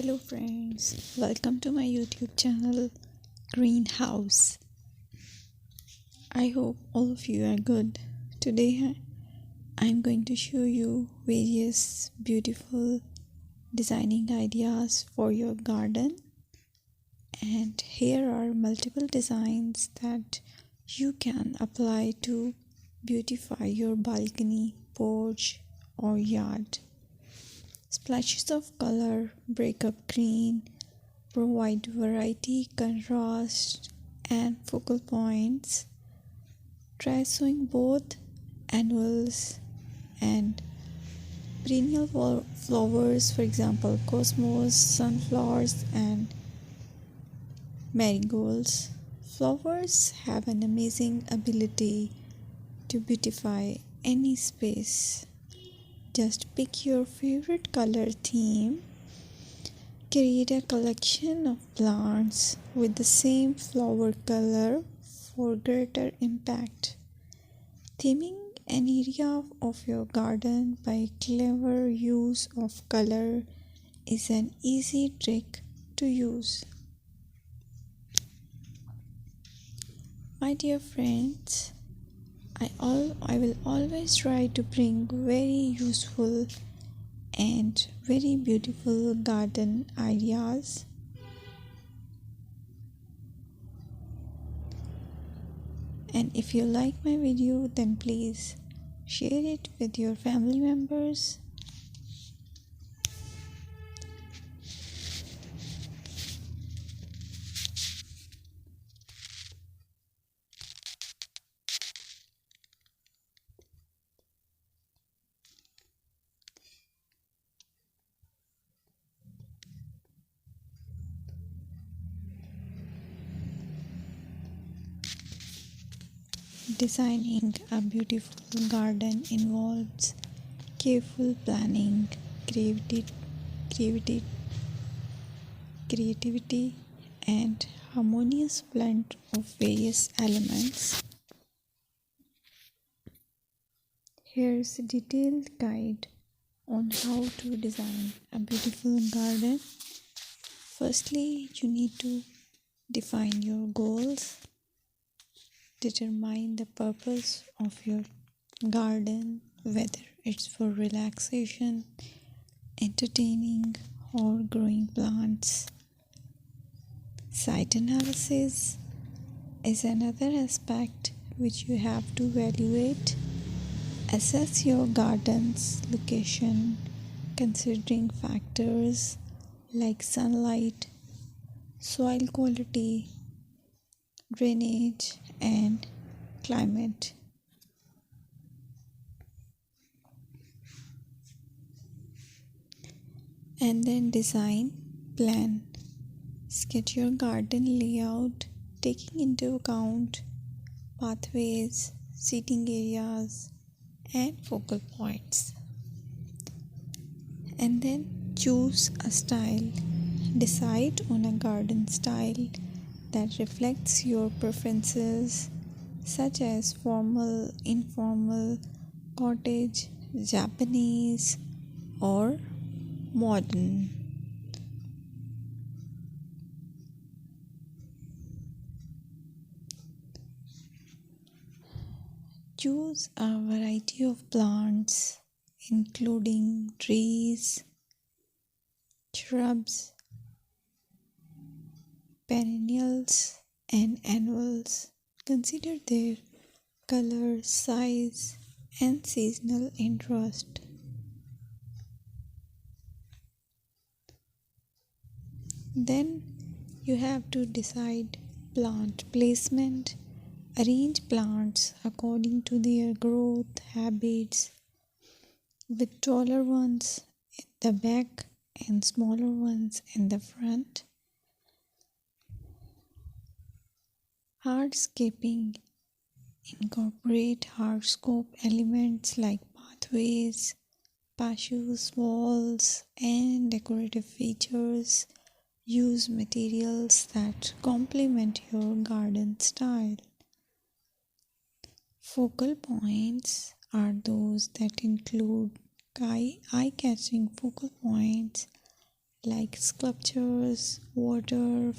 Hello friends, welcome to my YouTube channel Greenhouse. I hope all of you are good. Today I'm going to show you various beautiful designing ideas for your garden, and here are multiple designs that you can apply to beautify your balcony, porch or yard. Splashes of color break up green, provide variety, contrast, and focal points. Try sowing both annuals and perennial flowers, for example, cosmos, sunflowers, and marigolds. Flowers have an amazing ability to beautify any space. Just pick your favorite color theme. Create a collection of plants with the same flower color for greater impact. Theming an area of your garden by clever use of color is an easy trick to use. My dear friends, I will always try to bring very useful and very beautiful garden ideas. And if you like my video, then please share it with your family members. Designing a beautiful garden involves careful planning, creativity, creativity, and harmonious blend of various elements. Here's a detailed guide on how to design a beautiful garden. Firstly, you need to define your goals. Determine the purpose of your garden, whether it's for relaxation, entertaining, or growing plants. Site analysis is another aspect which you have to evaluate. Assess your garden's location, considering factors like sunlight, soil quality, drainage, and climate. And then design plan. Sketch your garden layout, taking into account pathways, seating areas, and focal points. And then choose a style. Decide on a garden style that reflects your preferences, such as formal, informal, cottage, Japanese, or modern. Choose a variety of plants, including trees, shrubs, perennials, and annuals. Consider their color, size, and seasonal interest. Then you have to decide plant placement. Arrange plants according to their growth habits, with taller ones in the back and smaller ones in the front. Hardscaping. Incorporate hardscape elements like pathways, patios, walls, and decorative features. Use materials that complement your garden style. Focal points are those that include eye-catching focal points like sculptures, water,